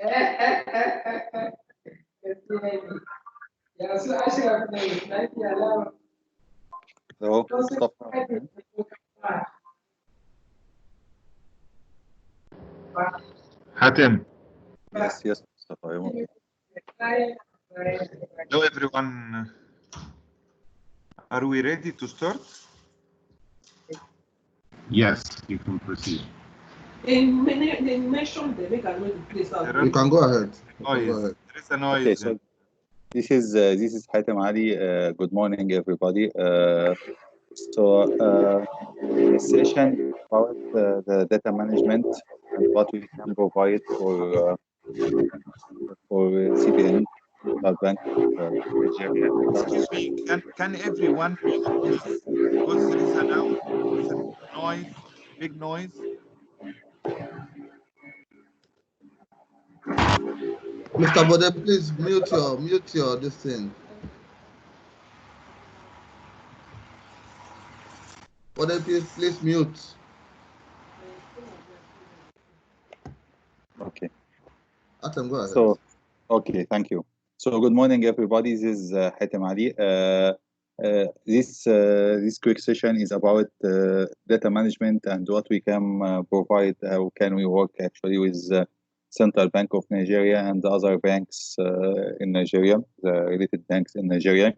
So, Mustafa. Hatem. Yes, Mustafa. Hello, everyone. Are we ready to start? Yes, you can proceed. They mentioned they make another place out. You can go ahead. There is a noise. Okay, so this is Hatem Ali. Good morning, everybody. This session about the data management and what we can provide for CBN, Central Bank of Nigeria. Excuse me, can everyone please, because there is a noise, big noise. Mr. Bode, please mute your this thing. Bode, please mute. Okay. Atem, go ahead. So, okay, thank you. So, good morning, everybody. This is Hatem Ali. This quick session is about data management and what we can provide. How can we work actually with Central Bank of Nigeria and the other banks in Nigeria, the related banks in Nigeria.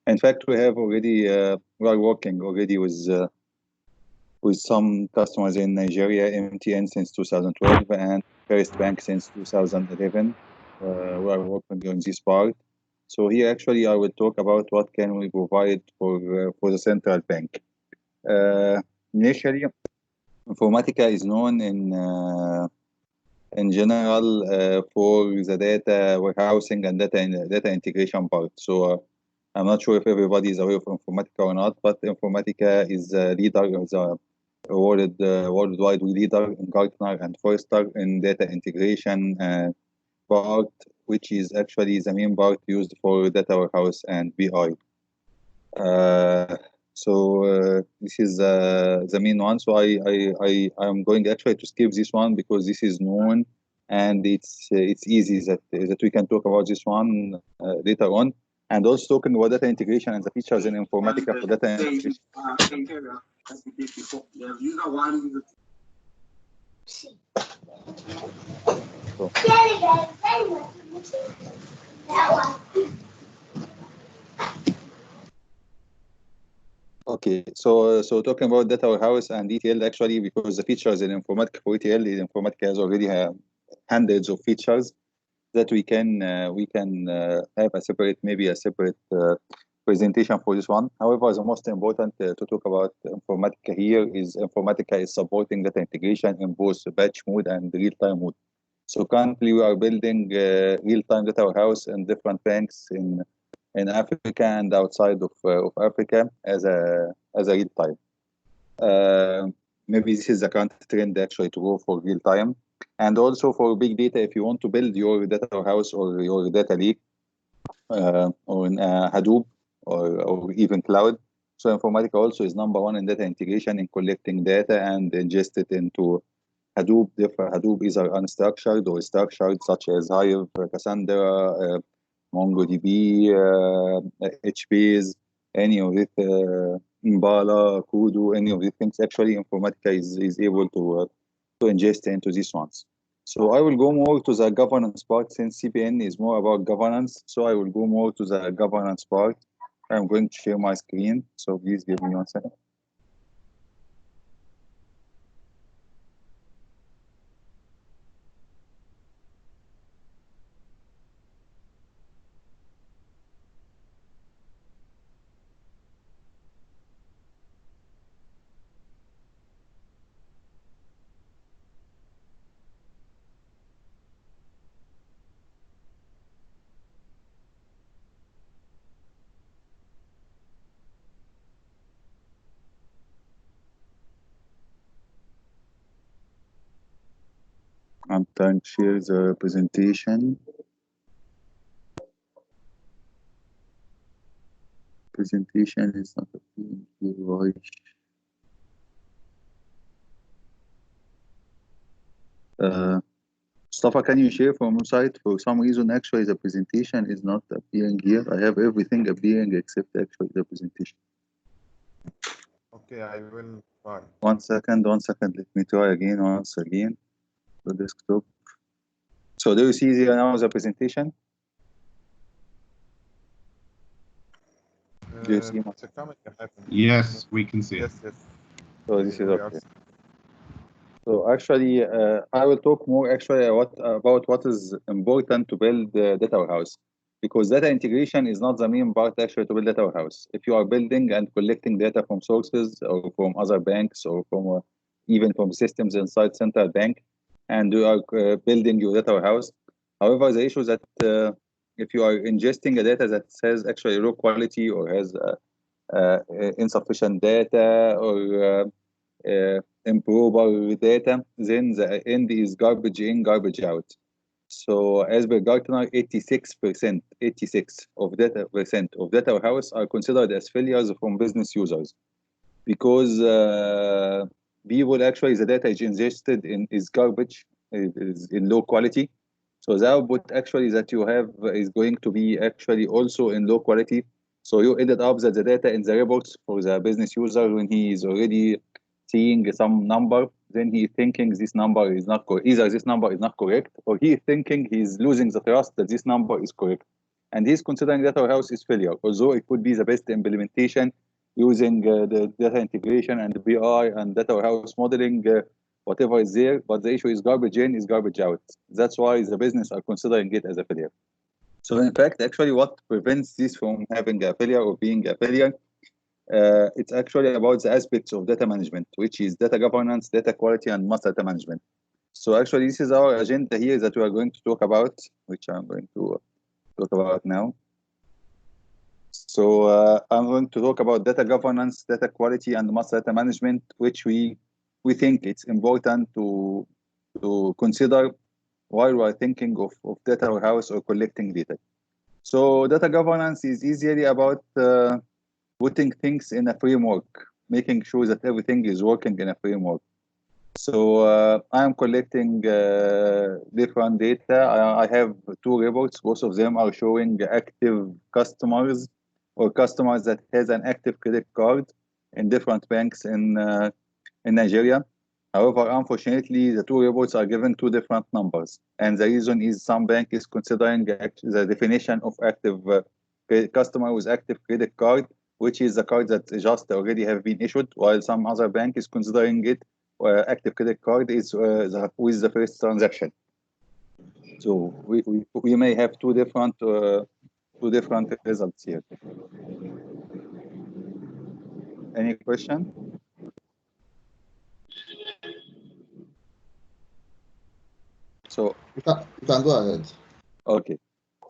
In fact, we have already we are working already with some customers in Nigeria, MTN since 2012 and First Bank since 2011. We are working on this part. So here actually I will talk about what can we provide for the central bank. Initially, Informatica is known in general for the data warehousing and data integration part. So I'm not sure if everybody is aware of Informatica or not, but Informatica is a leader, is a worldwide leader in Gartner and Forrester in data integration part, which is actually the main part used for data warehouse and BI. This is the main one. So I'm going actually to skip this one because this is known and it's easy that we can talk about this one later on. And also talking about data integration and the features in Informatica for data integration. Okay, so talking about data warehouse and ETL actually, because the features in Informatica for ETL, Informatica has already hundreds of features that we can have a separate presentation for this one. However, the most important to talk about Informatica here is Informatica is supporting data integration in both batch mode and real-time mode. So currently we are building real-time data warehouse in different banks in Africa and outside of Africa as a real time. Maybe this is the current trend actually to go for real time, and also for big data. If you want to build your data warehouse or your data lake, or in Hadoop or even cloud, so Informatica also is #1 in data integration in collecting data and ingest it into Hadoop. Hadoop is unstructured or structured, such as Hive, Cassandra, MongoDB, HBase, any of it, Impala, Kudu, any of these things. Actually, Informatica is able to ingest into these ones. So I will go more to the governance part since CBN is more about governance. So I will go more to the governance part. I'm going to share my screen. So please give me 1 second. I'm trying to share the presentation. Presentation is not appearing here. Why? Mustafa, can you share from your side? For some reason, actually, the presentation is not appearing here. I have everything appearing except actually the presentation. Okay, I will try. 1 second, 1 second. Let me try again, once again. The desktop. So do you see here now the presentation? Do you see? It's coming, Yes, we can see it. Yes. So this is We are okay. So actually, I will talk more actually about what is important to build the data warehouse, because data integration is not the main part actually to build data warehouse. If you are building and collecting data from sources or from other banks or from even from systems inside central bank, and you are building your data warehouse. However, the issue is that if you are ingesting a data that has actually low quality or has insufficient data or improper data, then the end is garbage in, garbage out. So as per Gartner, 86% of data warehouse are considered as failures from business users, because people actually the data is ingested in is garbage, is in low quality. So the output actually that you have is going to be actually also in low quality. So you ended up that the data in the reports for the business user, when he is already seeing some number, then he thinking this number is not correct. Either this number is not correct, or he thinking he's losing the trust that this number is correct. And he's considering data warehouse is failure, although it could be the best implementation using the data integration and BI and data warehouse modeling, whatever is there, but the issue is garbage in is garbage out. That's why the business are considering it as a failure. So in fact, actually what prevents this from having a failure or being a failure, it's actually about the aspects of data management, which is data governance, data quality, and master data management. So actually this is our agenda here that we are going to talk about, which I'm going to talk about now. So I'm going to talk about data governance, data quality, and master data management, which we think it's important to consider while we're thinking of data warehouse or collecting data. So data governance is easily about putting things in a framework, making sure that everything is working in a framework. So I am collecting different data. I have 2 reports. Both of them are showing active customers or customers that has an active credit card in different banks in Nigeria. However, unfortunately, the 2 reports are given 2 different numbers. And the reason is some bank is considering the definition of active customer with active credit card, which is the card that just already have been issued, while some other bank is considering it active credit card is with the first transaction. So we may have two different results here. Any question? So you can go ahead. Okay.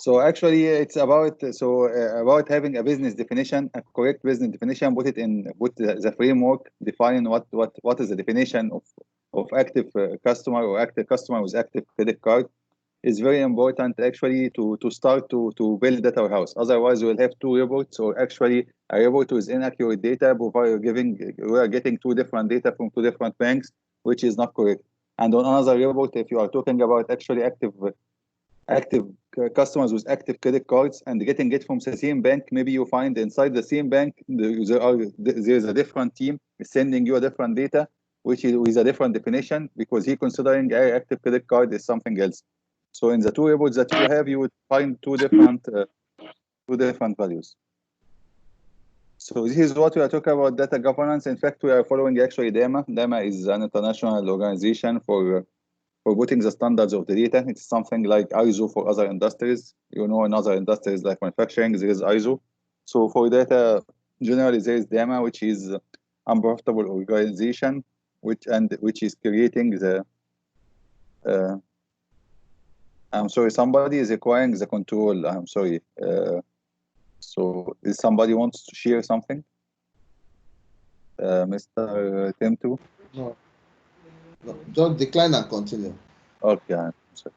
So actually, it's about about having a business definition, a correct business definition. Put the framework, define what is the definition of active customer or active customer with active credit card. Is very important actually to start to build data warehouse. Otherwise, we'll have 2 reports, or actually a report with inaccurate data. We are getting 2 different data from 2 different banks, which is not correct. And on another report, if you are talking about actually active customers with active credit cards and getting it from the same bank, maybe you find inside the same bank there's a different team sending you a different data, which is with a different definition, because he considering active credit card is something else. So in the 2 reports that you have, you would find 2 different values. So this is what we are talking about data governance. In fact, we are following actually DAMA. DAMA is an international organization for putting the standards of the data. It's something like ISO for other industries. You know, in other industries like manufacturing, there is ISO. So for data, generally there is DAMA, which is unprofitable organization, which is creating the. I'm sorry, somebody is acquiring the control. I'm sorry. So is somebody wants to share something? Mr. Timtu? No, just decline and continue. Okay, I'm sorry.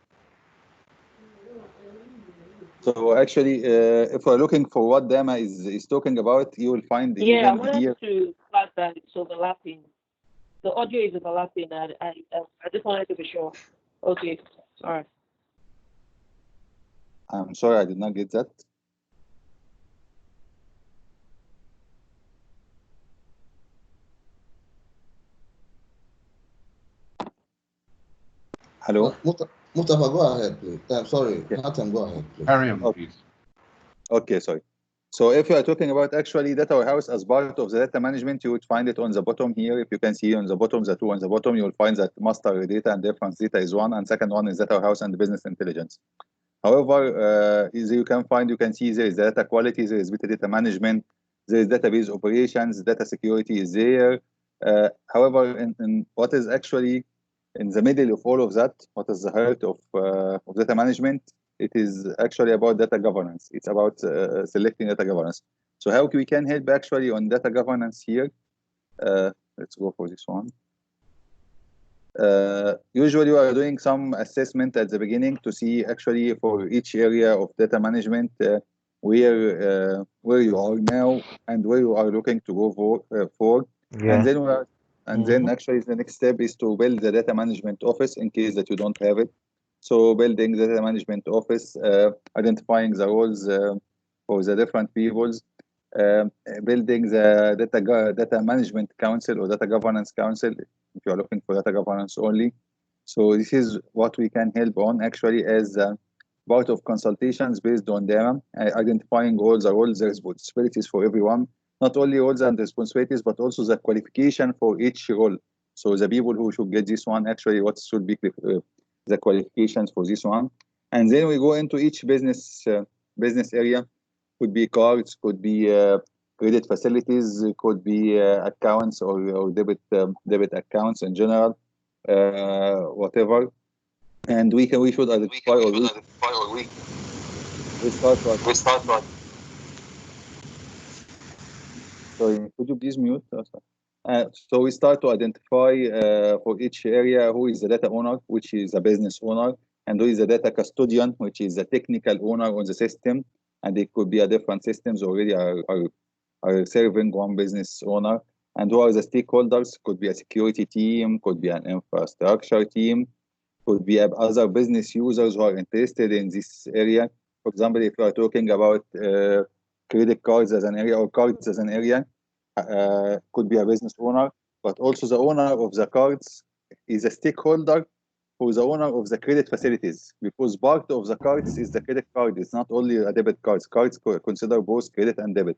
So actually, if we're looking for what DAMA is talking about, you will find Yeah, I even wanted here. to flag that it's overlapping. The audio is overlapping, and I just wanted to be sure. Okay. Sorry. I'm sorry, I did not get that. Hello? Mustafa, go ahead, please. Sorry, Yeah. Nathan, go ahead, please. Carry on, Okay. please. Okay, sorry. So if you are talking about actually data warehouse as part of the data management, you would find it on the bottom here. If you can see on the bottom, the two on the bottom, you will find that master data and reference data is one, and second one is data warehouse and business intelligence. However, you can see there is data quality, there is data management, there is database operations, data security is there. However, in what is actually in the middle of all of that, what is the heart of data management? It is actually about data governance. It's about selecting data governance. So how we can help actually on data governance here? Let's go for this one. Usually we are doing some assessment at the beginning to see actually for each area of data management where you are now and where you are looking to go for. Yeah. And then actually the next step is to build the data management office in case that you don't have it. So building the data management office, identifying the roles for the different peoples, building the data management council or data governance council if you are looking for data governance only. So this is what we can help on actually as part of consultations based on them, identifying all the roles, the responsibilities for everyone, not only roles and responsibilities, but also the qualification for each role. So the people who should get this one, actually what should be the qualifications for this one. And then we go into each business area. Could be cards, could be credit facilities, could be accounts or debit accounts in general, whatever. And we should identify we start. Sorry, could you please mute? So we start to identify for each area who is the data owner, which is a business owner, and who is the data custodian, which is the technical owner on the system. And it could be a different systems already are serving one business owner. And who are the stakeholders? Could be a security team, could be an infrastructure team, could be other business users who are interested in this area. For example, if you are talking about credit cards as an area or cards as an area, could be a business owner, but also the owner of the cards is a stakeholder who is the owner of the credit facilities, because part of the cards is the credit card. It's not only a debit cards. Cards consider both credit and debit.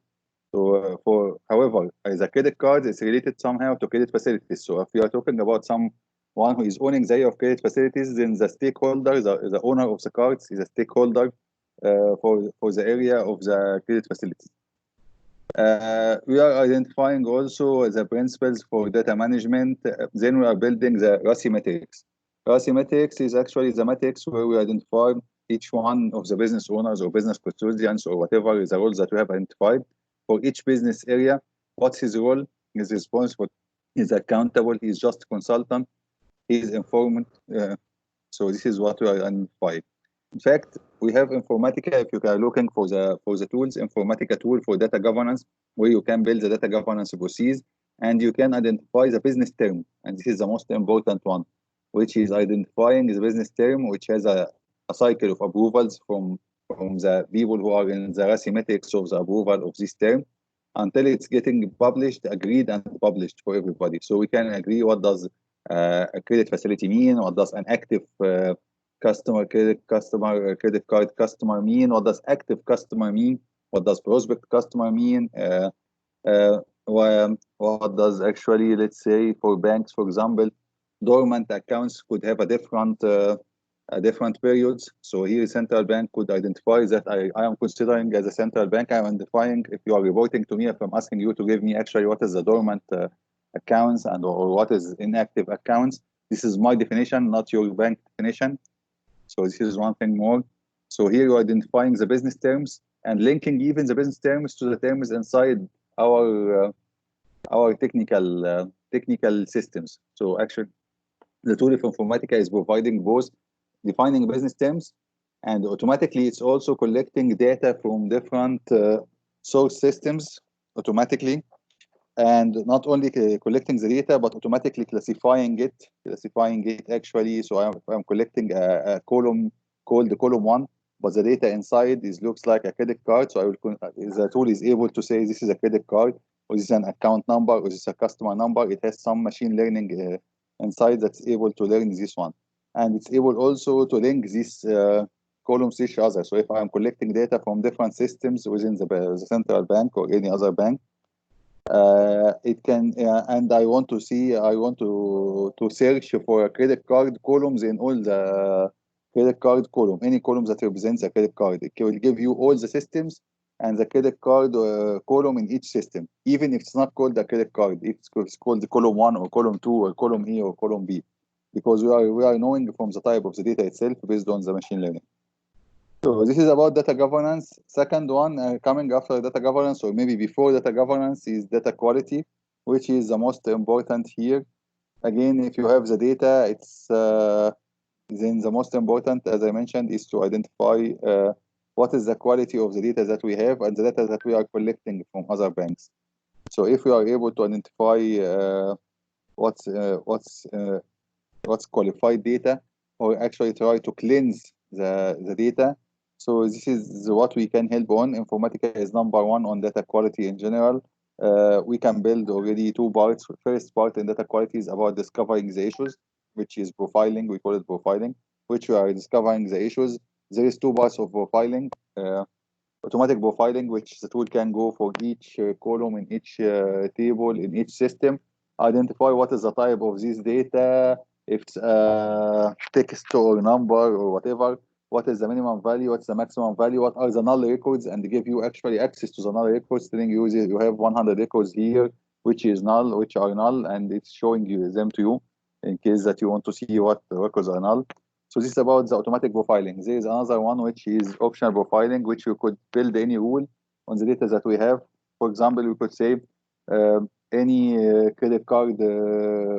So however, the credit card is related somehow to credit facilities. So if you are talking about someone who is owning the area of credit facilities, then the stakeholder, the owner of the cards, is a stakeholder for the area of the credit facilities. We are identifying also the principles for data management. Then we are building the RACI metrics. RACI metrics is actually the metrics where we identify each one of the business owners or business custodians or whatever is the roles that we have identified for each business area. What's his role? He's responsible, he's accountable, he's just a consultant, he's informant. So this is what we are identifying. In fact, we have Informatica. If you are looking for the tools, Informatica tool for data governance, where you can build the data governance processes and you can identify the business term. And this is the most important one, which is identifying the business term, which has a cycle of approvals from the people who are in the RACI metrics of the approval of this term until it's getting published, agreed, and published for everybody. So we can agree what does a credit facility mean, what does an active credit card customer mean, what does active customer mean, what does prospect customer mean, what does actually, let's say, for banks, for example, dormant accounts could have a different periods. So here central bank could identify that I am considering as a central bank, I'm identifying if you are reporting to me, if I'm asking you to give me actually what is the dormant accounts and or what is inactive accounts. This is my definition, not your bank definition. So this is one thing more. So here you're identifying the business terms and linking even the business terms to the terms inside our technical systems. So actually, the tool of Informatica is providing both defining business terms, and automatically it's also collecting data from different source systems automatically. and not only collecting the data, but automatically classifying it actually. So I'm collecting a column called the column 1, but the data inside looks like a credit card. So the tool is able to say this is a credit card, or this is an account number, or this is a customer number. It has some machine learning inside that's able to learn this one, and it's able also to link these columns to each other. So if I'm collecting data from different systems within the central bank or any other bank, it can, and I want to search for credit card columns in all the credit card column, any columns that represents a credit card. It will give you all the systems and the credit card column in each system, even if it's not called a credit card. It's called the column 1 or column 2 or column E or column B, because we are knowing from the type of the data itself based on the machine learning. So this is about data governance. Second one, coming after data governance, or maybe before data governance, is data quality, which is the most important here. Again, if you have the data, it's then the most important, as I mentioned, is to identify what is the quality of the data that we have and the data that we are collecting from other banks. So if we are able to identify what's qualified data, or actually try to cleanse the data, so this is what we can help on. Informatica is #1 on data quality in general. We can build already 2 parts. First part in data quality is about discovering the issues, which is profiling. We call it profiling, which we are discovering the issues. There is 2 parts of profiling. Automatic profiling, which the tool can go for each column in each table in each system, identify what is the type of this data, if it's text or number or whatever, what is the minimum value, what's the maximum value, what are the null records, and give you actually access to the null records, telling you you have 100 records here, which is null, which are null, and it's showing you them to you in case that you want to see what records are null. So this is about the automatic profiling. There is another one, which is optional profiling, which you could build any rule on the data that we have. For example, we could say any credit card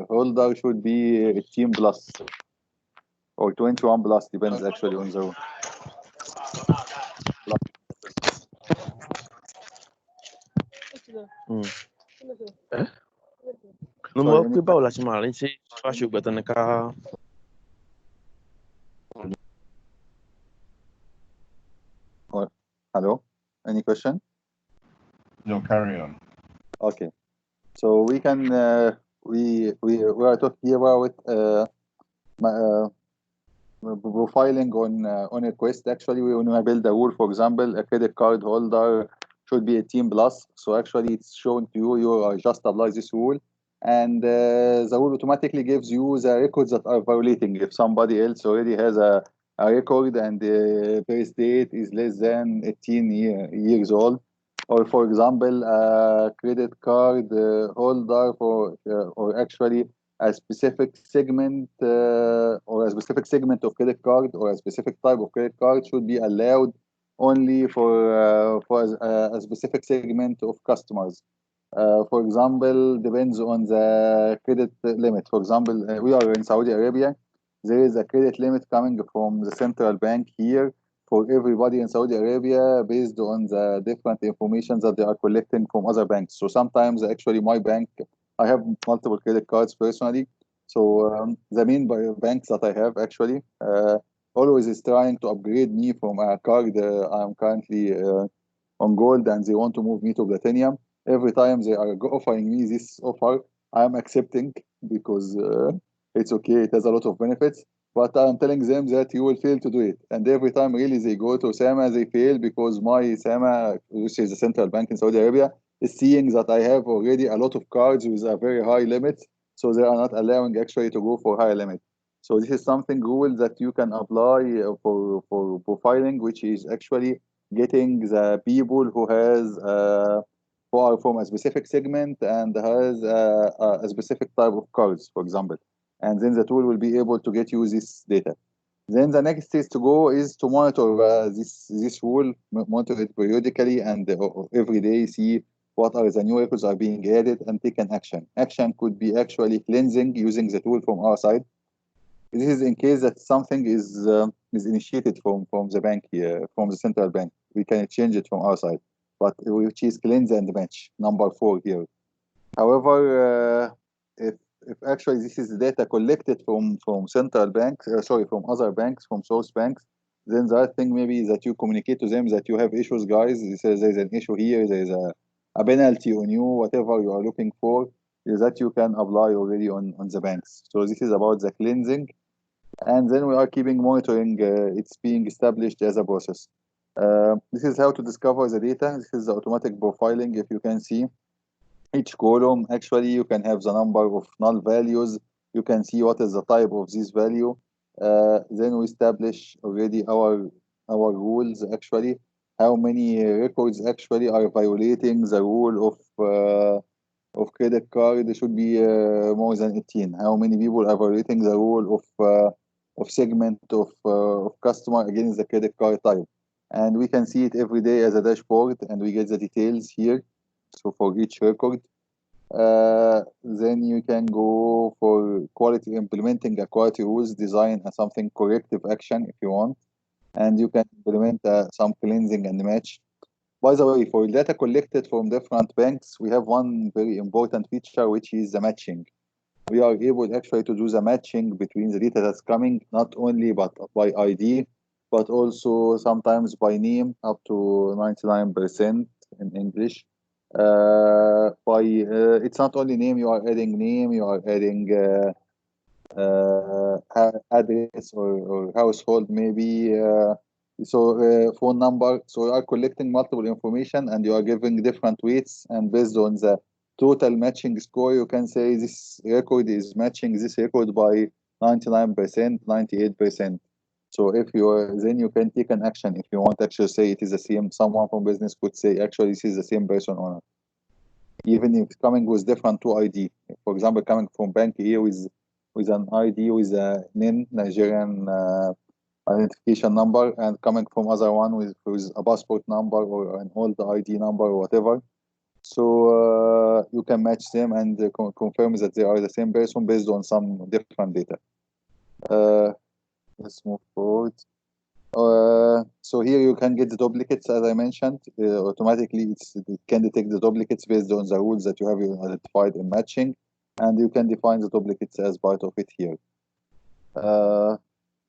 holder should be 18 plus or 21 plus, depends actually on the rule. Nomor pé báwo la ṣe máa rí ṣe fáṣọ gbẹ̀tàn ní ká. Hello, any question? No, carry on. Okay, so we can we are talking here about profiling on a request. Actually, when we build a rule, for example, a credit card holder should be 18 plus. So actually, it's showing to you, you just apply this rule, and the rule automatically gives you the records that are violating. If somebody else already has a record and the birth date is less than 18 years old, or for example, a credit card holder for or actually a specific segment or a specific segment of credit card or a specific type of credit card should be allowed only for a specific segment of customers. For example, depends on the credit limit. For example, we are in Saudi Arabia. There is a credit limit coming from the central bank here for everybody in Saudi Arabia based on the different information that they are collecting from other banks. So sometimes actually my bank, I have multiple credit cards personally. So the main banks that I have actually always is trying to upgrade me from a card I'm currently on gold, and they want to move me to platinum. Every time they are offering me this offer, I'm accepting because it's okay, it has a lot of benefits, but I'm telling them that you will fail to do it. And every time really they go to SAMA, they fail because my SAMA, which is the central bank in Saudi Arabia, is seeing that I have already a lot of cards with a very high limit, so they are not allowing actually to go for higher limit. So this is something rule that you can apply for profiling, which is actually getting the people who has who are from a specific segment and has a specific type of cards, for example. And then the tool will be able to get you this data. Then the next stage to go is to monitor this rule, monitor it periodically and every day, see what are the new records are being added and take an action. Action could be actually cleansing using the tool from our side. This is in case that something is initiated from the bank here, from the central bank. We can change it from our side, but which is cleanse and match, number 4 here. However, if actually this is data collected from central banks, from other banks, from source banks, then the other thing maybe is that you communicate to them that you have issues, guys. There's an issue here. There's a penalty on you, whatever you are looking for, is that you can apply already on the banks. So this is about the cleansing, and then we are keeping monitoring. It's being established as a process. This is how to discover the data. This is the automatic profiling. If you can see, each column, actually, you can have the number of null values. You can see what is the type of this value. Then we establish already our rules, actually. How many records actually are violating the rule of credit card? There should be more than 18. How many people are violating the rule of segment of customer against the credit card type? And we can see it every day as a dashboard, and we get the details here. So for each record, then you can go for quality, implementing a quality rules, design something corrective action if you want, and you can implement some cleansing and match. By the way, for data collected from different banks, we have one very important feature, which is the matching. We are able actually to do the matching between the data that's coming, not only but by ID, but also sometimes by name, up to 99% in English. It's not only name, you are adding name, you are adding address or household maybe, phone number. So you are collecting multiple information and you are giving different weights, and based on the total matching score, you can say this record is matching this record by 99%, 98%. So if you are, then you can take an action if you want to actually say it is the same. Someone from business could say actually this is the same person or not, even if it's coming with different 2 ID. For example, coming from bank A with an ID with a NIN, Nigerian identification number, and coming from other one with a passport number or an old ID number or whatever. So you can match them and confirm that they are the same person based on some different data. Let's move forward. So here you can get the duplicates, as I mentioned. Automatically, it can detect the duplicates based on the rules that you have identified in matching, and you can define the duplicates as part of it here.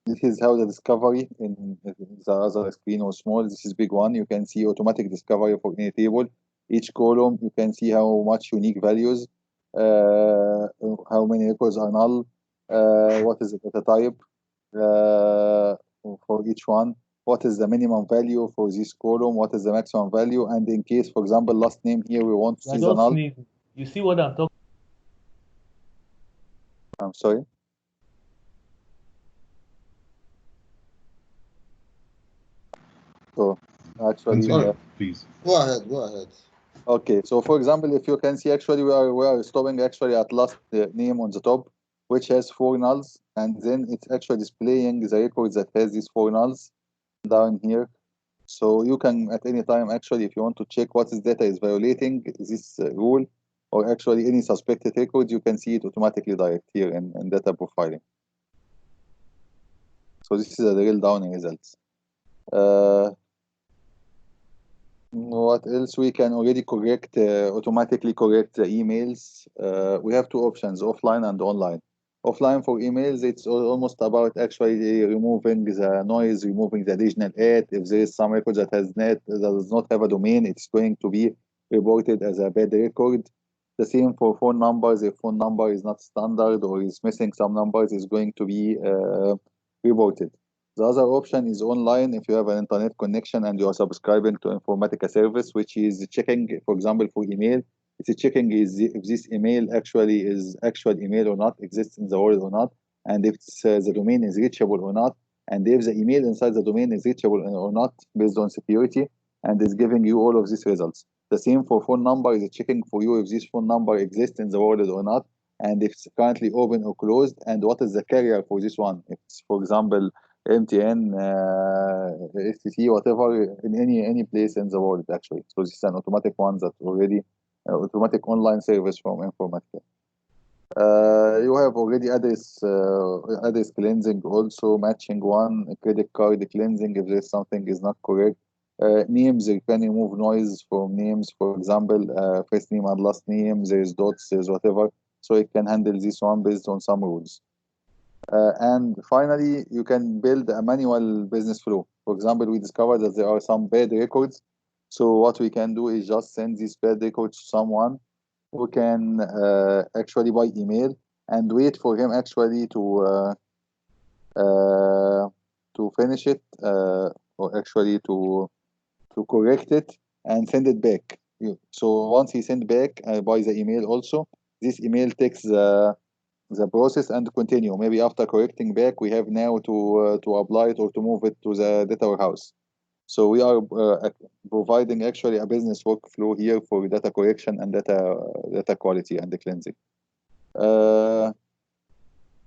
This is how the discovery in the other screen was small. This is big one. You can see automatic discovery for any table. Each column, you can see how much unique values, how many records are null, what is the data type for each one, what is the minimum value for this column, what is the maximum value, and in case, for example, last name here, we want to see the null. You see what I'm talking? I'm sorry. So actually, please go ahead. Okay, so for example, if you can see, actually we are stopping actually at last name on the top, which has 4 nulls, and then it's actually displaying the records that has these 4 nulls down here. So you can at any time, actually, if you want to check what is data is violating this rule, or actually any suspected record, you can see it automatically direct here in data profiling. So this is a drill down in results. What else? We can already correct, automatically correct the emails. We have 2 options, offline and online. Offline for emails, it's almost about actually removing the noise, removing the additional ad. If there is some record that does not have a domain, it's going to be reported as a bad record. The same for phone numbers. If phone number is not standard or is missing some numbers, it's going to be reported. The other option is online. If you have an internet connection and you are subscribing to Informatica service, which is checking, for example, for email, it's checking if this email actually is actual email or not, exists in the world or not, and if the domain is reachable or not, and if the email inside the domain is reachable or not based on security, and is giving you all of these results. The same for phone number, is checking for you if this phone number exists in the world or not, and if it's currently open or closed, and what is the carrier for this one. If it's, for example, MTN, STC, whatever, in any place in the world, actually. So this is an automatic one that already, automatic online service from Informatica. You have already address cleansing, also matching one, credit card cleansing if there's something is not correct. Names, you can remove noise from names, for example, first name and last name, there's dots, there's whatever. So it can handle this one based on some rules. And finally, you can build a manual business flow. For example, we discovered that there are some bad records. So what we can do is just send these bad records to someone who can actually by email and wait for him actually to finish it or actually to correct it and send it back. So once he sent back by the email also, this email takes the process and continue. Maybe after correcting back, we have now to apply it or to move it to the data warehouse. So we are providing actually a business workflow here for data correction and data quality and the cleansing.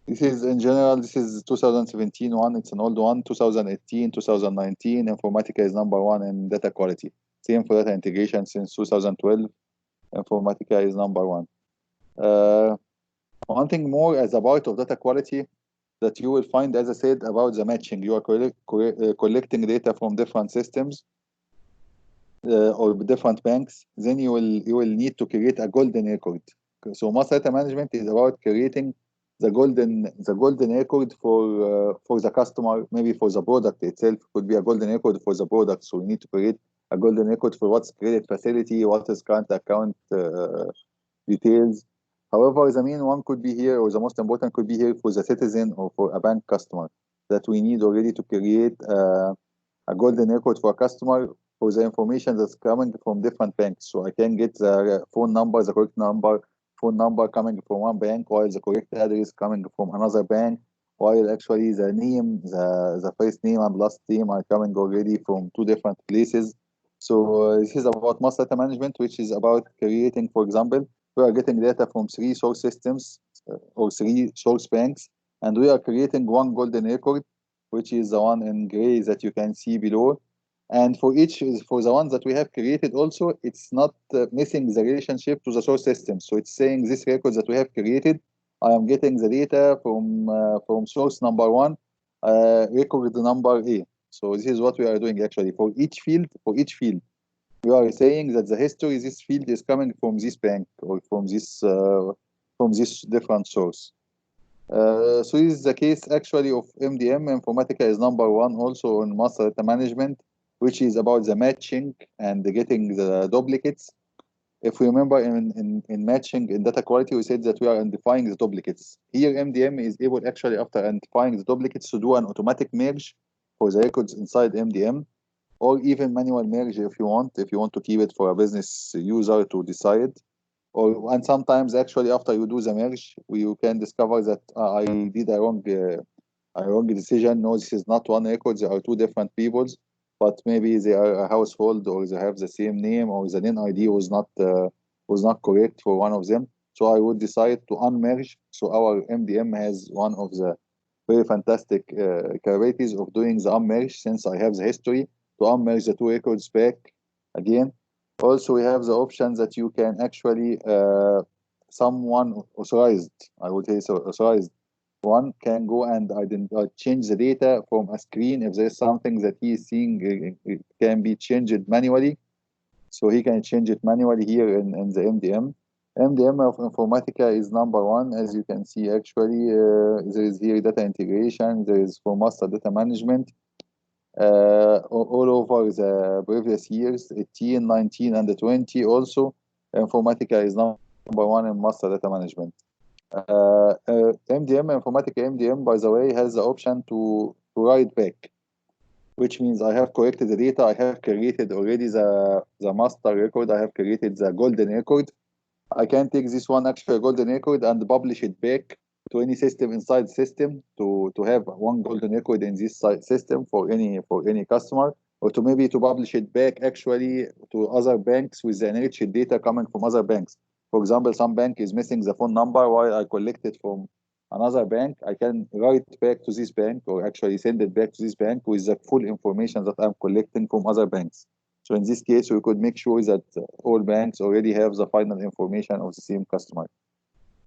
This is in general, this is 2017 one, it's an old one. 2018, 2019, Informatica is #1 in data quality. Same for data integration since 2012, Informatica is #1. One thing more as a part of data quality that you will find, as I said, about the matching. You are collecting data from different systems or different banks. Then you will need to create a golden record. So master data management is about creating the golden record for the customer, maybe for the product itself. It could be a golden record for the product. So we need to create a golden record for what's credit facility, what is current account details. However, the main one could be here, or the most important could be here for the citizen or for a bank customer, that we need already to create a golden record for a customer for the information that's coming from different banks. So I can get the phone number, the correct phone number coming from one bank, while the correct address coming from another bank, while actually the name, the first name and last name are coming already from two different places. So this is about master data management, which is about creating, for example, we are getting data from 3 source systems or 3 source banks, and we are creating one golden record, which is the one in gray that you can see below. And for the ones that we have created also, it's not missing the relationship to the source system. So it's saying this record that we have created, I am getting the data from source #1, record number A. So this is what we are doing actually for each field. We are saying that the history, this field is coming from this bank or from this different source. So this is the case actually of MDM. Informatica is #1 also in master data management, which is about the matching and getting the duplicates. If we remember in matching in data quality, we said that we are identifying the duplicates. Here MDM is able actually, after identifying the duplicates, to do an automatic merge for the records inside MDM, or even manual merge if you want to keep it for a business user to decide. And sometimes actually after you do the merge, you can discover that I did a wrong decision. No, this is not one record, there are two different peoples, but maybe they are a household, or they have the same name, or the NIN ID was not correct for one of them. So I would decide to unmerge. So our MDM has one of the very fantastic capabilities of doing the unmerge, since I have the history to unmerge the two records back again. Also, we have the option that you can actually, someone authorized, I would say so, authorized one can go and change the data from a screen. If there's something that he is seeing, it can be changed manually. So he can change it manually here in the MDM. MDM of Informatica is #1, as you can see actually. There is here data integration, there is for master data management. All over the previous years, 18, 19, and 20 also, Informatica is #1 in master data management. Informatica MDM, by the way, has the option to write back, which means I have corrected the data, I have created already the master record, I have created the golden record. I can take this one actual golden record and publish it back to any system inside the system to have one golden record in this system for any customer, or to maybe to publish it back actually to other banks with the enriched data coming from other banks. For example, some bank is missing the phone number while I collect it from another bank. I can write back to this bank, or actually send it back to this bank with the full information that I'm collecting from other banks. So in this case, we could make sure that all banks already have the final information of the same customer.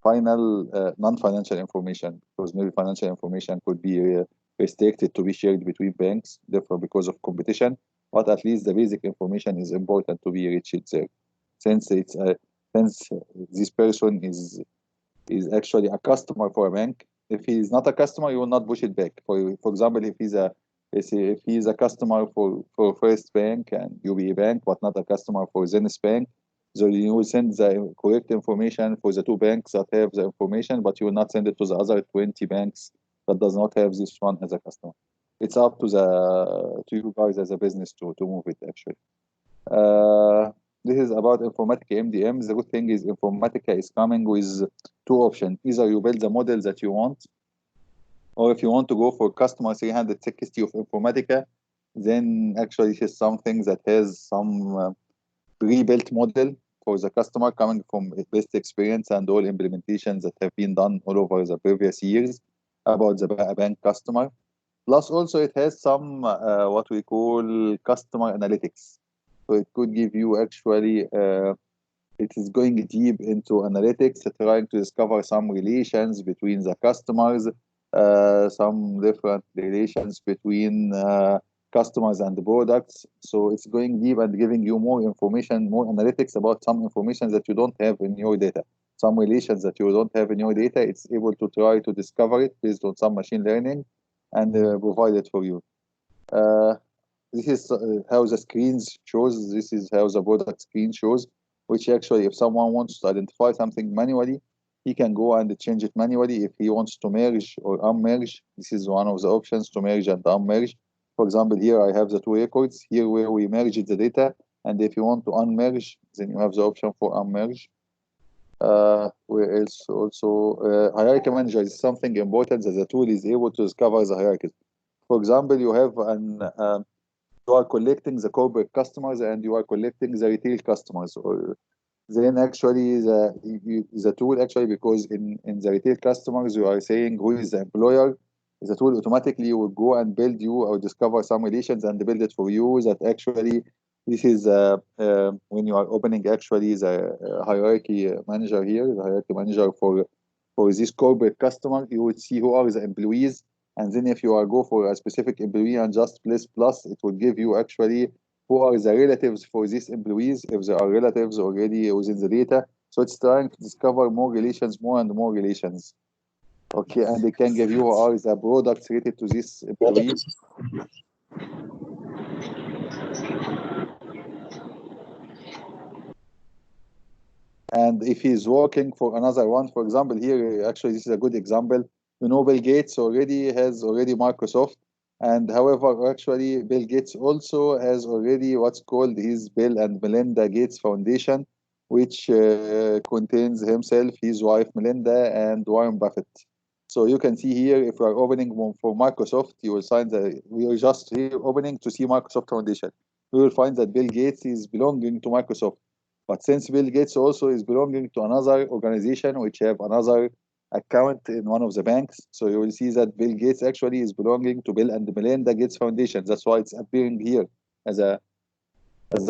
Final non-financial information, because maybe financial information could be restricted to be shared between banks, therefore because of competition. but at least the basic information is important to be reached there. Since this person is actually a customer for a bank, if he is not a customer, you will not push it back. For example, if he's a customer for First Bank and UBA Bank, but not a customer for Zenith Bank, so you will send the correct information for the 2 banks that have the information, but you will not send it to the other 20 banks that does not have this one as a customer. It's up to you guys as a business to move it actually. This is about Informatica MDM. The good thing is Informatica is coming with 2 options. Either you build the model that you want, or if you want to go for customer 360 of Informatica, then actually this is something that has some pre-built model for the customer coming from best experience and all implementations that have been done all over the previous years about the bank customer. Plus also it has some what we call customer analytics. So it could give you actually, it is going deep into analytics, trying to discover some relations between the customers, some different relations between customers and the products. So it's going deep and giving you more information, more analytics about some information that you don't have in your data. Some relations that you don't have in your data, it's able to try to discover it based on some machine learning and provide it for you. This is how the screens shows. This is how the product screen shows, which actually if someone wants to identify something manually, he can go and change it manually. If he wants to merge or unmerge, this is one of the options to merge and unmerge. For example, here I have the 2 records here where we merged the data, and if you want to unmerge, then you have the option for unmerge. Where else also hierarchy manager is something important that the tool is able to discover the hierarchies. For example, you have you are collecting the corporate customers and you are collecting the retail customers, or then actually the tool actually, because in the retail customers you are saying who is the employer, the tool automatically will go and build you or discover some relations and build it for you. That actually this is when you are opening actually the hierarchy manager here, the hierarchy manager for this corporate customer, you would see who are the employees. And then if you are go for a specific employee and just plus, it will give you actually who are the relatives for these employees, if there are relatives already within the data. So it's trying to discover more relations, more and more relations. Okay, and it can give you who are the products related to this employee. And if he's working for another one, for example, here, actually, this is a good example. You know, Bill Gates has Microsoft. And however, actually, Bill Gates also has already what's called his Bill and Melinda Gates Foundation, which contains himself, his wife, Melinda, and Warren Buffett. So you can see here, if you are opening for Microsoft, you will find that we are just here opening to see Microsoft Foundation. We will find that Bill Gates is belonging to Microsoft. But since Bill Gates also is belonging to another organization which have another account in one of the banks, so you will see that Bill Gates actually is belonging to Bill and Melinda Gates Foundation. That's why it's appearing here as a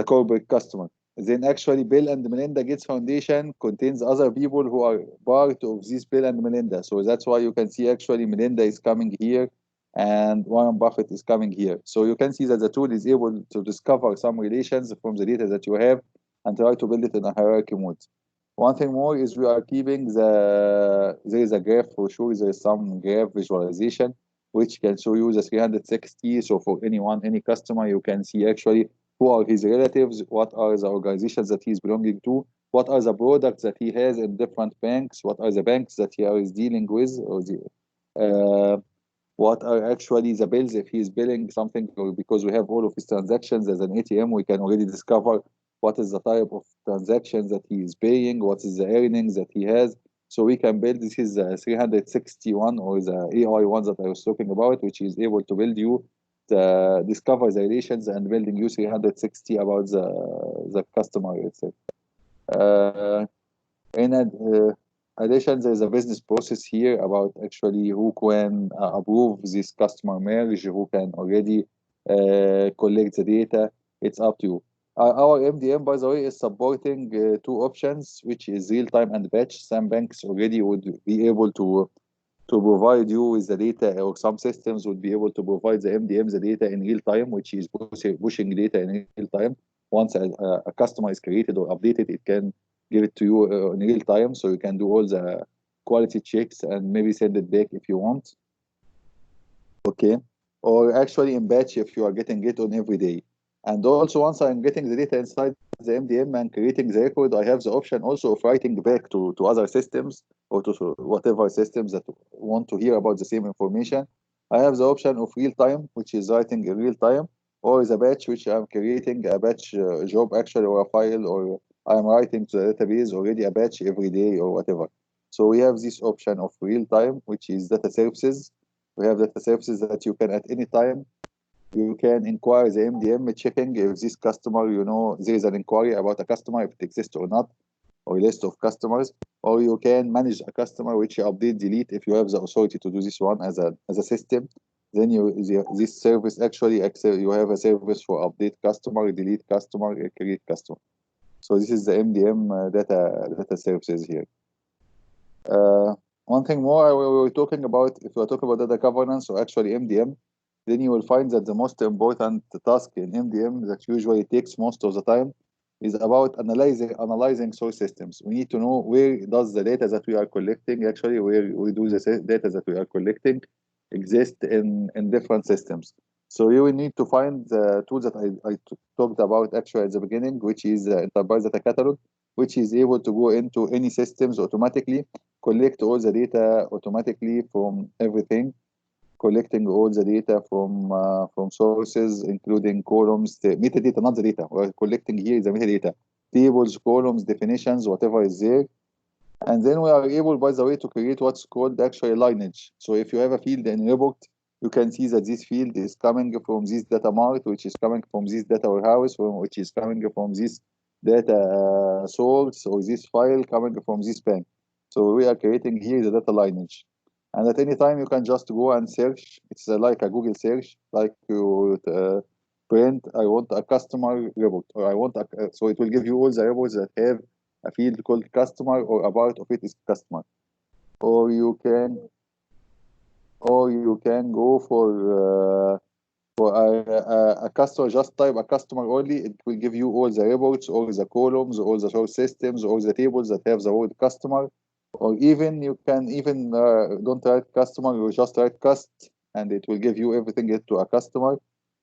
corporate customer. Then actually Bill and Melinda Gates Foundation contains other people who are part of this Bill and Melinda. So that's why you can see actually Melinda is coming here and Warren Buffett is coming here. So you can see that the tool is able to discover some relations from the data that you have and try to build it in a hierarchy mode. One thing more is we are keeping there is a graph for sure. There is some graph visualization which can show you the 360. So for any customer, you can see actually who are his relatives, what are the organizations that he's belonging to, what are the products that he has in different banks, what are the banks that he is dealing with, or what are actually the bills if he's billing something, or because we have all of his transactions as an ATM, we can already discover what is the type of transactions that he is paying, what is the earnings that he has. So we can build, this is the 361 or the AI one that I was talking about, which is able to build you discover the relations and building you 360 about the customer itself. In addition, there's a business process here about actually who can approve this customer merge, who can already collect the data. It's up to you. Our MDM, by the way, is supporting 2 options, which is real-time and batch. Some banks already would be able to to provide you with the data, or some systems would be able to provide the MDM the data in real time, which is pushing data in real time. Once a customer is created or updated, it can give it to you in real time, so you can do all the quality checks and maybe send it back if you want. Okay, or actually in batch if you are getting it on every day. And also, once I'm getting the data inside the MDM and creating the record, I have the option also of writing back to other systems, or to whatever systems that want to hear about the same information. I have the option of real time, which is writing in real time, or the batch, which I'm creating a batch job actually, or a file, or I'm writing to the database already a batch every day or whatever. So we have this option of real time, which is data services. We have data services that you can at any time, you can inquire the MDM, checking if this customer, there is an inquiry about a customer, if it exists or not, or a list of customers, or you can manage a customer, which you update, delete, if you have the authority to do this one as a system. Then this service actually, you have a service for update customer, delete customer, create customer. So this is the MDM data services here. One thing more, we were talking about, if we're talking about data governance, or actually MDM, then you will find that the most important task in MDM that usually takes most of the time is about analyzing source systems. We need to know where does the data that we are collecting, actually, where we do the data that we are collecting exist in different systems. So you will need to find the tool that I talked about actually at the beginning, which is the Enterprise Data Catalog, which is able to go into any systems automatically, collect all the data automatically from everything, collecting all the data from sources, including columns, the metadata, not the data. We're collecting here the metadata, tables, columns, definitions, whatever is there. And then we are able, by the way, to create what's called actually lineage. So if you have a field in report, you can see that this field is coming from this data mart, which is coming from this data warehouse, which is coming from this data source, or this file coming from this bank. So we are creating here the data lineage. And at any time, you can just go and search. It's like a Google search, like you print, I want a customer report, or I want so it will give you all the reports that have a field called customer, or a part of it is customer. Or you can go for a customer, just type a customer only. It will give you all the reports, all the columns, all the source systems, all the tables that have the word customer. Or even you can don't write customer, you just write cust, and it will give you everything to a customer.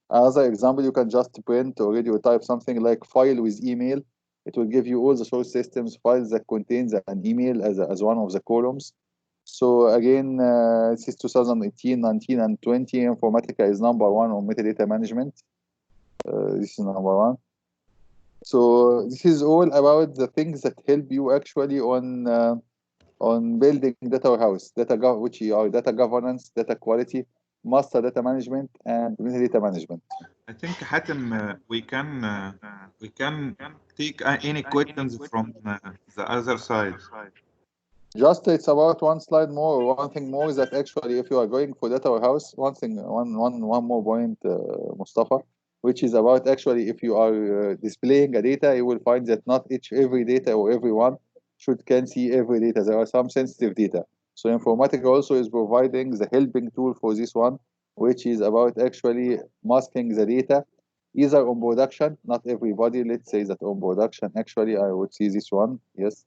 Another example, you can just print already or type something like file with email. It will give you all the source systems files that contains an email as one of the columns. So again, this is 2018, 19, and 20. Informatica is #1 on metadata management. This is #1. So this is all about the things that help you actually on building data warehouse, which are data governance, data quality, master data management, and metadata management. I think Hatem, we can take any questions from the other side. Just it's about one slide more. One thing more is that actually, if you are going for data warehouse, one more point, Mustafa, which is about actually if you are displaying a data, you will find that not every data or everyone can see every data. There are some sensitive data. So Informatica also is providing the helping tool for this one, which is about actually masking the data, either on production. Not everybody. Let's say that on production, actually, I would see this one. Yes.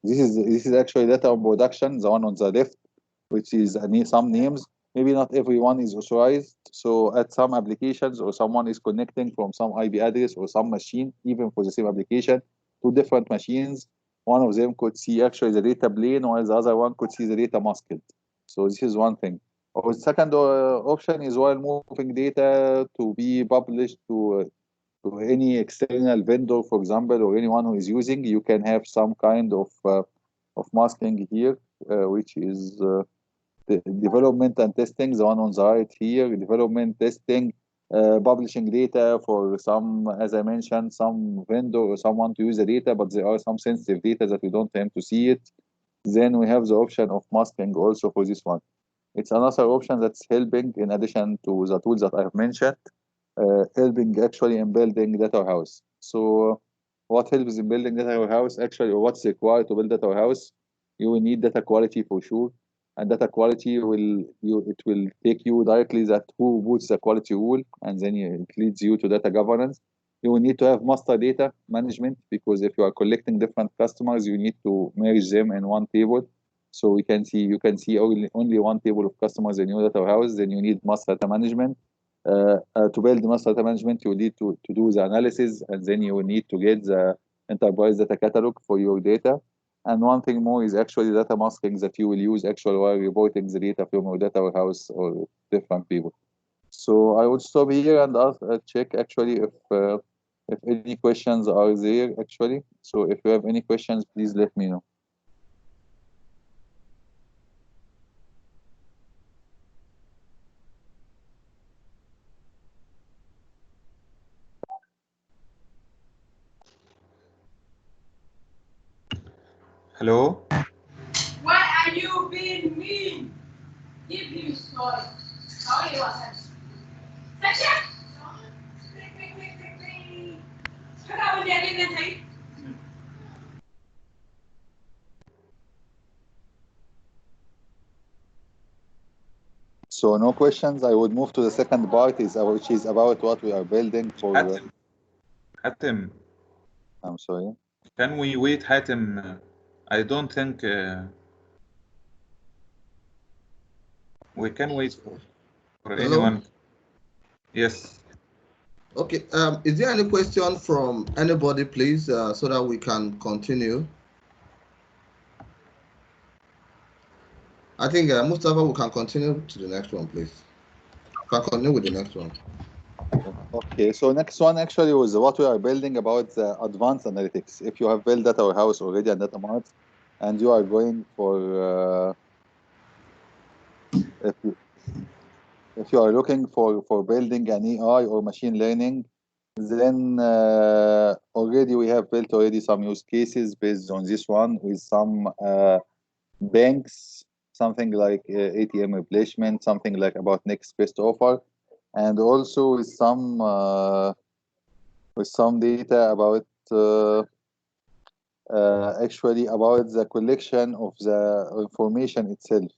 This is actually data on production, the one on the left, which is some names. Maybe not everyone is authorized. So at some applications, or someone is connecting from some IP address or some machine, even for the same application, two different machines. One of them could see actually the data plain, while the other one could see the data masked. So this is one thing. Or the second option is while moving data to be published to any external vendor, for example, or anyone who is using, you can have some kind of masking here, which is the development and testing, the one on the right here, development, testing, publishing data for some, as I mentioned, some vendor or someone to use the data, but there are some sensitive data that we don't want to see it. Then we have the option of masking also for this one. It's another option that's helping, in addition to the tools that I have mentioned, helping actually in building data warehouse. So what helps in building data warehouse actually, or what's required to build data warehouse? you will need data quality for sure, and data quality it will take you directly that who puts the quality rule, and then it leads you to data governance. You will need to have master data management, because if you are collecting different customers, you need to merge them in one table. So you can see only one table of customers in your data warehouse. Then you need master data management. To build master data management, you need to do the analysis, and then you will need to get the enterprise data catalog for your data. And one thing more is actually data masking that you will use actually while reporting the data from your data warehouse or different people. So I would stop here and check actually if any questions are there actually. So if you have any questions, please let me know. Hello? Why are you being mean? Give him story. How you want that? Section. Các bạn đi lên thấy. So no questions. I would move to the second part, which is about what we are building for. Hatem. I'm sorry. Can we wait, Hatem? I don't think we can wait for anyone. Yes. Okay. Is there any question from anybody, please, so that we can continue? I think Mustafa, we can continue to the next one, please. We can continue with the next one. Okay, so next one actually was what we are building about the advanced analytics. If you have built data warehouse already and data mart, and you are going for if you are looking for building an AI or machine learning, then already we have built some use cases based on this one with some banks, something like ATM replacement, something like about next best offer, and also with some data about actually about the collection of the information itself,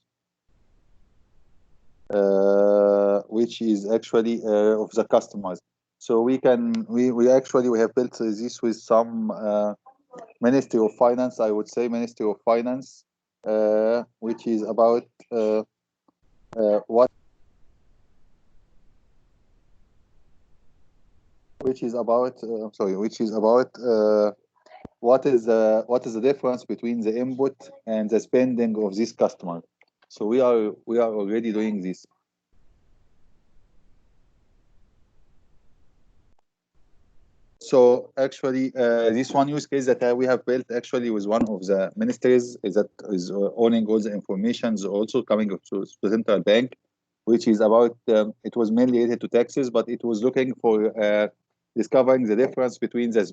which is actually of the customers. So we have built this with some Ministry of Finance, I would say Ministry of Finance, which is about what is the difference between the input and the spending of this customer. So we are already doing this. So actually, this one use case that we have built actually was one of the ministries that is owning all the information, also coming to central bank, which is about it was mainly related to taxes, but it was looking for discovering the difference between the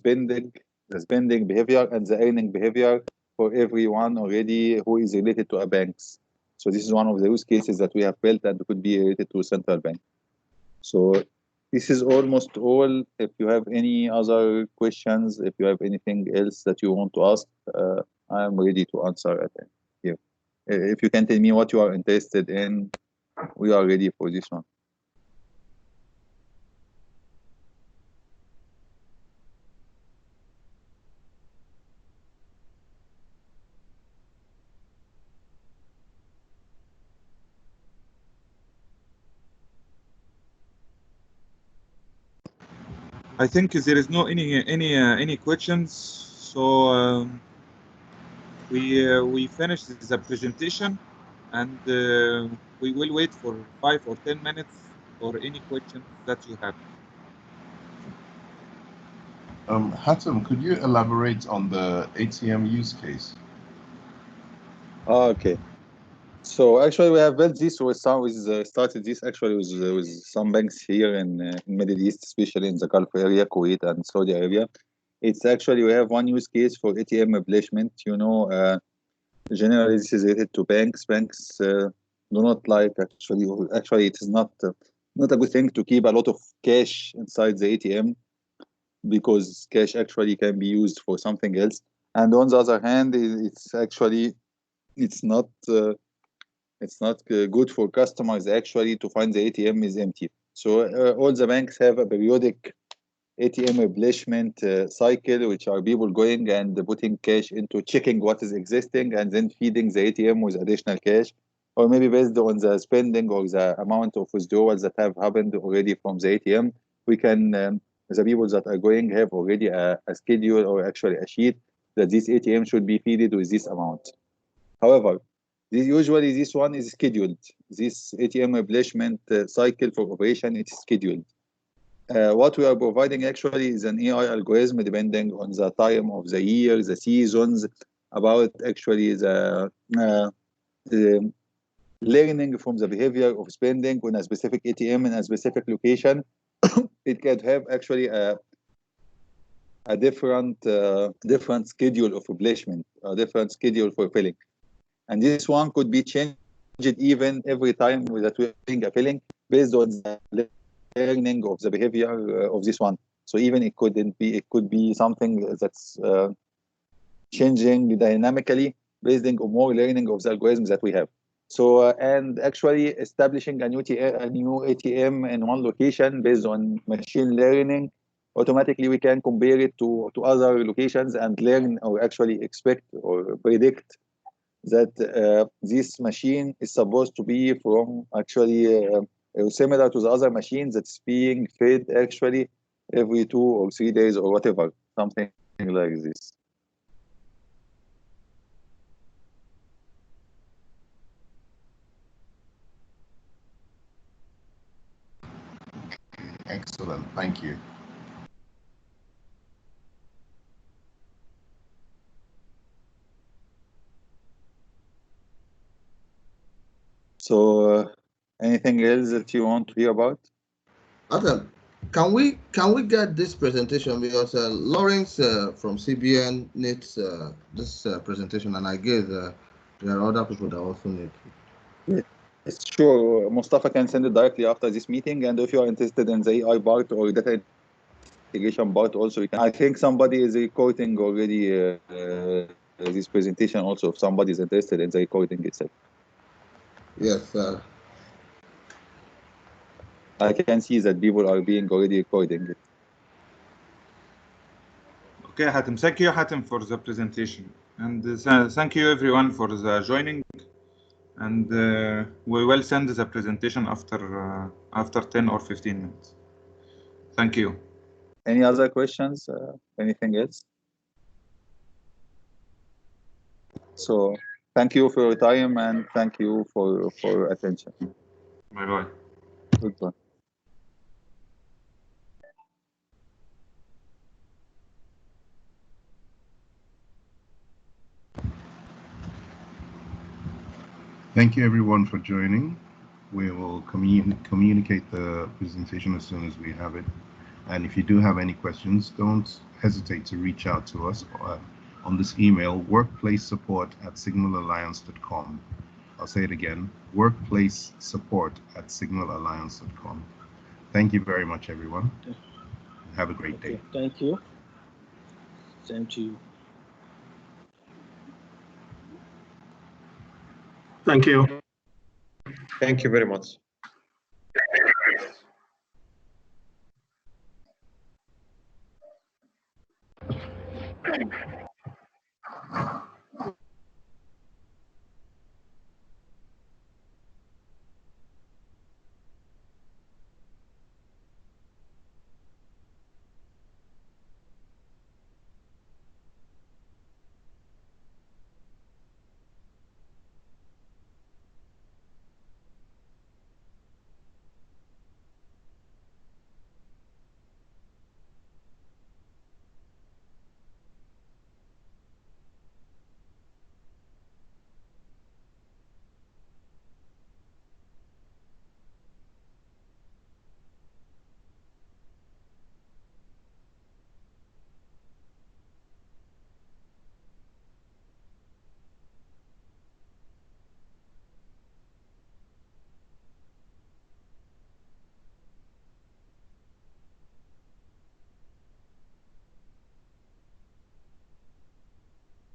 spending behavior and the earning behavior for everyone already who is related to a bank. So this is one of the use cases that we have built and could be related to a central bank. So this is almost all. If you have any other questions, if you have anything else that you want to ask, I am ready to answer at here. If you can tell me what you are interested in, we are ready for this one. I think there is no any questions. So we finished the presentation, and we will wait for 5 or 10 minutes for any questions that you have. Hatem, could you elaborate on the ATM use case? Okay. So actually, we have built this with started this actually with some banks here in Middle East, especially in the Gulf area, Kuwait and Saudi Arabia. It's actually we have one use case for ATM replacement. Generally this is related to banks. Banks do not like actually it is not a good thing to keep a lot of cash inside the ATM, because cash actually can be used for something else. And on the other hand, it's actually it's not good for customers actually to find the ATM is empty. So all the banks have a periodic ATM replenishment cycle, which are people going and putting cash into checking what is existing and then feeding the ATM with additional cash, or maybe based on the spending or the amount of withdrawals that have happened already from the ATM. We can, the people that are going have already a schedule or actually a sheet that this ATM should be fed with this amount. However, usually this one is scheduled. This ATM replenishment cycle for operation, it's scheduled. What we are providing actually is an AI algorithm depending on the time of the year, the seasons, about actually the learning from the behavior of spending on a specific ATM in a specific location. It can have actually a different schedule of replacement, a different schedule for filling. And this one could be changed even every time that we're doing a filling based on the learning of the behavior of this one. So even it could be something that's changing dynamically based on more learning of the algorithms that we have. So and actually establishing a new ATM in one location based on machine learning, automatically we can compare it to other locations and learn or actually expect or predict that this machine is supposed to be from actually similar to the other machines that's being fed actually every 2 or 3 days or whatever, something like this. Excellent, thank you. So anything else that you want to hear about? Adam, can we get this presentation, because Lawrence from CBN needs this presentation, and I guess there are other people that also need it. Yes, sure. Mustafa can send it directly after this meeting, and if you are interested in the AI part or data integration part also, you can. I think somebody is recording already this presentation also, if somebody is interested in the recording itself. Yes, I can see that people are being already recording it. Okay, Hatem. Thank you, Hatem, for the presentation, and thank you everyone for the joining. And we will send the presentation after 10 or 15 minutes. Thank you. Any other questions? Anything else? So thank you for your time and thank you for attention. Bye-bye. Goodbye. Thank you everyone for joining. We will communicate the presentation as soon as we have it. And if you do have any questions, don't hesitate to reach out to us on this email, workplacesupport@signalalliance.com. I'll say it again, workplacesupport@signalalliance.com. Thank you very much, everyone. Have a great day. Thank you. Same to you. Thank you. Thank you very much.